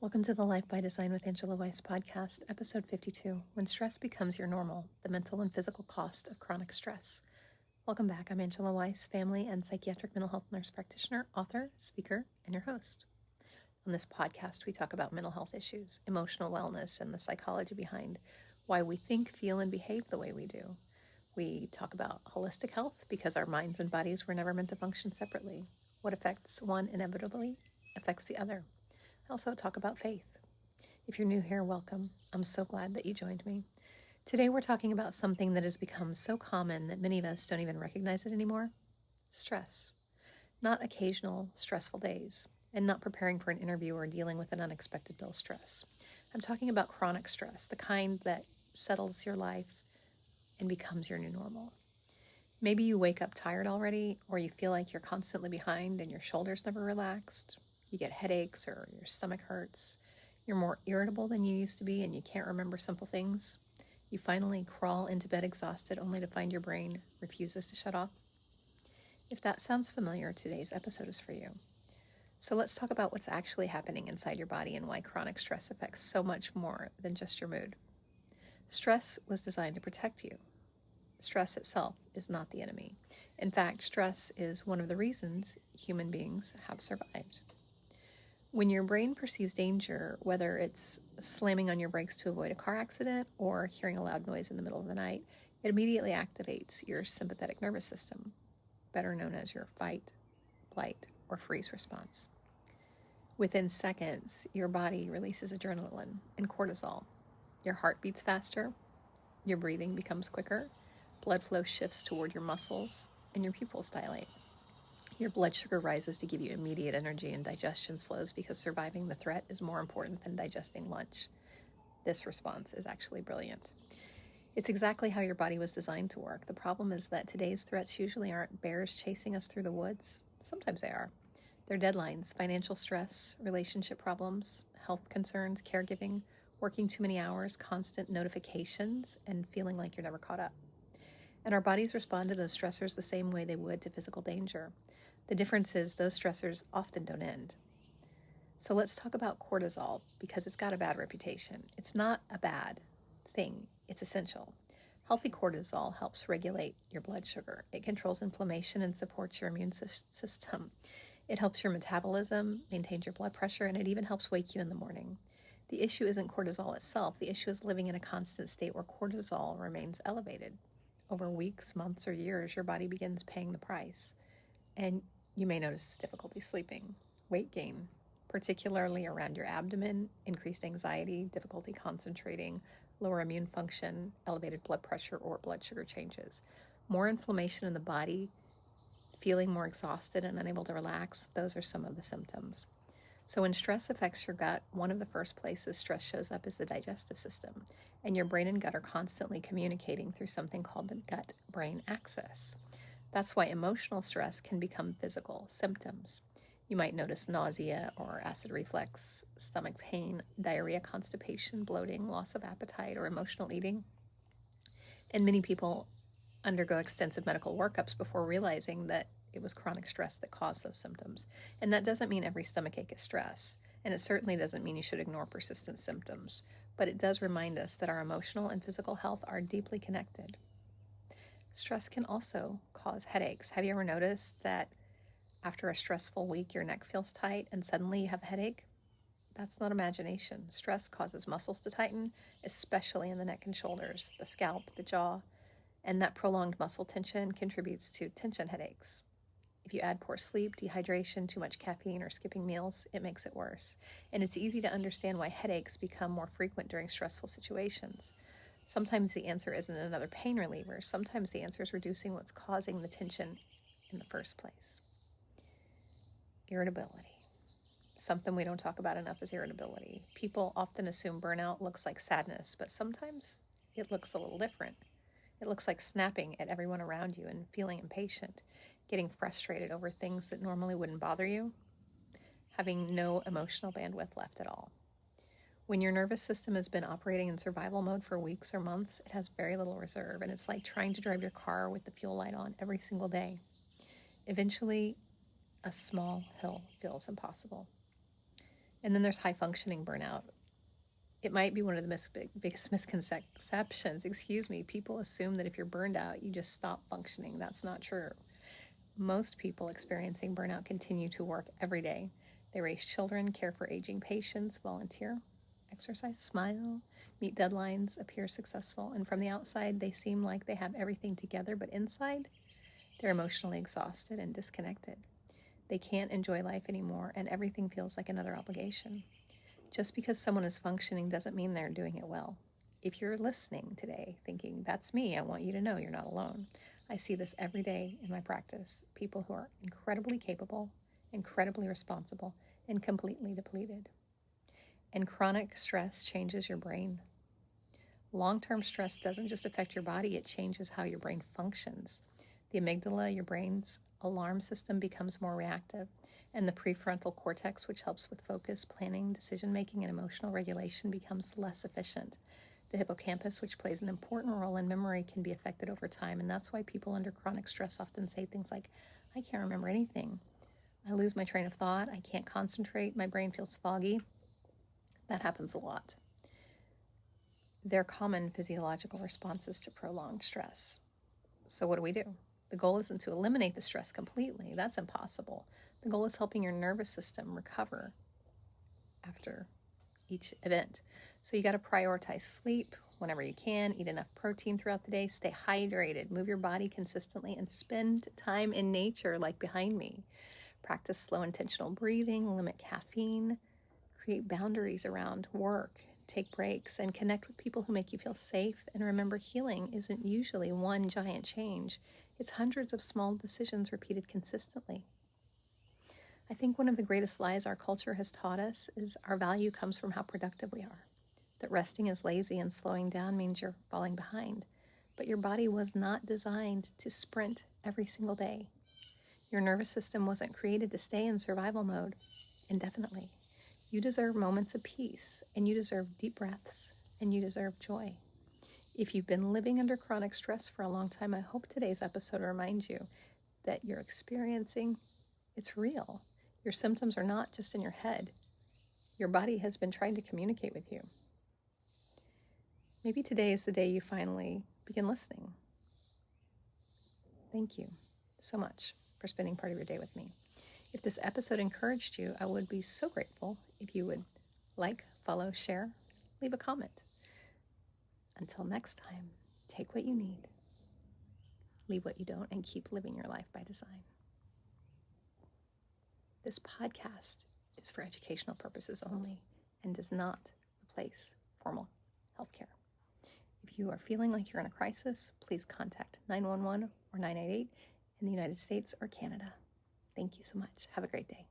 Welcome to the Life by Design with Angela Weiss podcast, episode 52, When Stress Becomes Your Normal, the Mental and Physical Cost of Chronic Stress. Welcome back. I'm Angela Weiss, family and psychiatric mental health nurse practitioner, author, speaker, and your host. On this podcast, we talk about mental health issues, emotional wellness, and the psychology behind why we think, feel, and behave the way we do. We talk about holistic health because our minds and bodies were never meant to function separately. What affects one inevitably affects the other. I also talk about faith. If you're new here, welcome. I'm so glad that you joined me. Today we're talking about something that has become so common that many of us don't even recognize it anymore. Stress. Not occasional stressful days, and not preparing for an interview or dealing with an unexpected bill stress. I'm talking about chronic stress, the kind that settles your life and becomes your new normal. Maybe you wake up tired already, or you feel like you're constantly behind and your shoulders never relaxed. You get headaches or your stomach hurts. You're more irritable than you used to be and you can't remember simple things. You finally crawl into bed exhausted only to find your brain refuses to shut off. If that sounds familiar, today's episode is for you. So let's talk about what's actually happening inside your body and why chronic stress affects so much more than just your mood. Stress was designed to protect you. Stress itself is not the enemy. In fact, stress is one of the reasons human beings have survived. When your brain perceives danger, whether it's slamming on your brakes to avoid a car accident or hearing a loud noise in the middle of the night, it immediately activates your sympathetic nervous system, better known as your fight, flight, or freeze response. Within seconds, your body releases adrenaline and cortisol. Your heart beats faster, your breathing becomes quicker, blood flow shifts toward your muscles, and your pupils dilate. Your blood sugar rises to give you immediate energy, and digestion slows because surviving the threat is more important than digesting lunch. This response is actually brilliant. It's exactly how your body was designed to work. The problem is that today's threats usually aren't bears chasing us through the woods. Sometimes they are. They're deadlines, financial stress, relationship problems, health concerns, caregiving, working too many hours, constant notifications, and feeling like you're never caught up. And our bodies respond to those stressors the same way they would to physical danger. The difference is those stressors often don't end. So let's talk about cortisol because it's got a bad reputation. It's not a bad thing. It's essential. Healthy cortisol helps regulate your blood sugar. It controls inflammation and supports your immune system. It helps your metabolism, maintains your blood pressure, and it even helps wake you in the morning. The issue isn't cortisol itself. The issue is living in a constant state where cortisol remains elevated. Over weeks, months, or years, your body begins paying the price. And you may notice difficulty sleeping, weight gain, particularly around your abdomen, increased anxiety, difficulty concentrating, lower immune function, elevated blood pressure, or blood sugar changes. More inflammation in the body, feeling more exhausted and unable to relax, those are some of the symptoms. So when stress affects your gut, one of the first places stress shows up is the digestive system, and your brain and gut are constantly communicating through something called the gut-brain axis. That's why emotional stress can become physical symptoms. You might notice nausea or acid reflux, stomach pain, diarrhea, constipation, bloating, loss of appetite, or emotional eating. And many people undergo extensive medical workups before realizing that it was chronic stress that caused those symptoms. And that doesn't mean every stomachache is stress. And it certainly doesn't mean you should ignore persistent symptoms. But it does remind us that our emotional and physical health are deeply connected. Stress can also cause headaches. Have you ever noticed that after a stressful week, your neck feels tight and suddenly you have a headache? That's not imagination. Stress causes muscles to tighten, especially in the neck and shoulders, the scalp, the jaw, and that prolonged muscle tension contributes to tension headaches. If you add poor sleep, dehydration, too much caffeine, or skipping meals, it makes it worse. And it's easy to understand why headaches become more frequent during stressful situations. Sometimes the answer isn't another pain reliever. Sometimes the answer is reducing what's causing the tension in the first place. Irritability. Something we don't talk about enough is irritability. People often assume burnout looks like sadness, but sometimes it looks a little different. It looks like snapping at everyone around you and feeling impatient, getting frustrated over things that normally wouldn't bother you, having no emotional bandwidth left at all. When your nervous system has been operating in survival mode for weeks or months, it has very little reserve, and it's like trying to drive your car with the fuel light on every single day. Eventually, a small hill feels impossible. And then there's high functioning burnout. It might be one of the biggest misconceptions, People assume that if you're burned out, you just stop functioning. That's not true. Most people experiencing burnout continue to work every day. They raise children, care for aging patients, volunteer, exercise, smile, meet deadlines, appear successful, and from the outside, they seem like they have everything together, but inside, they're emotionally exhausted and disconnected. They can't enjoy life anymore, and everything feels like another obligation. Just because someone is functioning doesn't mean they're doing it well. If you're listening today thinking, that's me, I want you to know you're not alone. I see this every day in my practice. People who are incredibly capable, incredibly responsible, and completely depleted. And chronic stress changes your brain. Long-term stress doesn't just affect your body, it changes how your brain functions. The amygdala, your brain's alarm system, becomes more reactive, and the prefrontal cortex, which helps with focus, planning, decision-making, and emotional regulation, becomes less efficient. The hippocampus, which plays an important role in memory, can be affected over time, and that's why people under chronic stress often say things like, I can't remember anything. I lose my train of thought. I can't concentrate. My brain feels foggy. That happens a lot. They're common physiological responses to prolonged stress. So what do? The goal isn't to eliminate the stress completely. That's impossible. The goal is helping your nervous system recover after each event. So you got to prioritize sleep whenever you can, eat enough protein throughout the day, stay hydrated, move your body consistently, and spend time in nature like behind me. Practice slow, intentional breathing, limit caffeine, create boundaries around work, take breaks, and connect with people who make you feel safe. And remember, healing isn't usually one giant change. It's hundreds of small decisions repeated consistently. I think one of the greatest lies our culture has taught us is our value comes from how productive we are. That resting is lazy and slowing down means you're falling behind. But your body was not designed to sprint every single day. Your nervous system wasn't created to stay in survival mode indefinitely. You deserve moments of peace, and you deserve deep breaths, and you deserve joy. If you've been living under chronic stress for a long time, I hope today's episode reminds you that you're experiencing, it's real. Your symptoms are not just in your head. Your body has been trying to communicate with you. Maybe today is the day you finally begin listening. Thank you so much for spending part of your day with me. If this episode encouraged you, I would be so grateful if you would like, follow, share, leave a comment. Until next time, take what you need, leave what you don't, and keep living your life by design. This podcast is for educational purposes only and does not replace formal healthcare. If you are feeling like you're in a crisis, please contact 911 or 988 in the United States or Canada. Thank you so much. Have a great day.